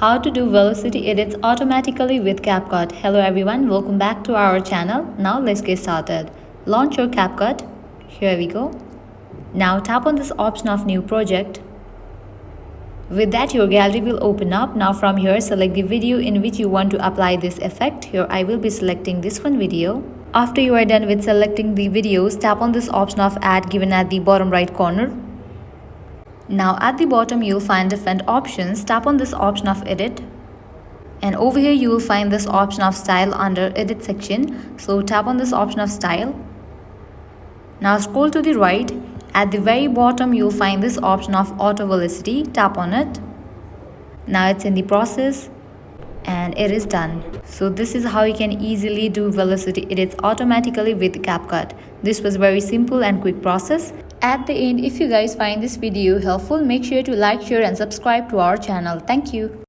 How to do velocity edits automatically with CapCut. Hello everyone, welcome back to our channel. Now let's get started. Launch your CapCut. Here we go. Now tap on this option of new project. With that, your gallery will open up. Now from here, select the video in which you want to apply this effect. Here I will be selecting this one video. After you are done with selecting the videos, tap on this option of add given at the bottom right corner. Now at the bottom you'll find different options. Tap on this option of edit, and over here you will find this option of style under edit section. So tap on this option of style. Now scroll to the right. At the very bottom you'll find this option of auto velocity. Tap on it. Now it's in the process and it is done. So this is how you can easily do velocity edits automatically with CapCut. This was very simple and quick process. At the end, if you guys find this video helpful, make sure to like, share and subscribe to our channel. Thank you.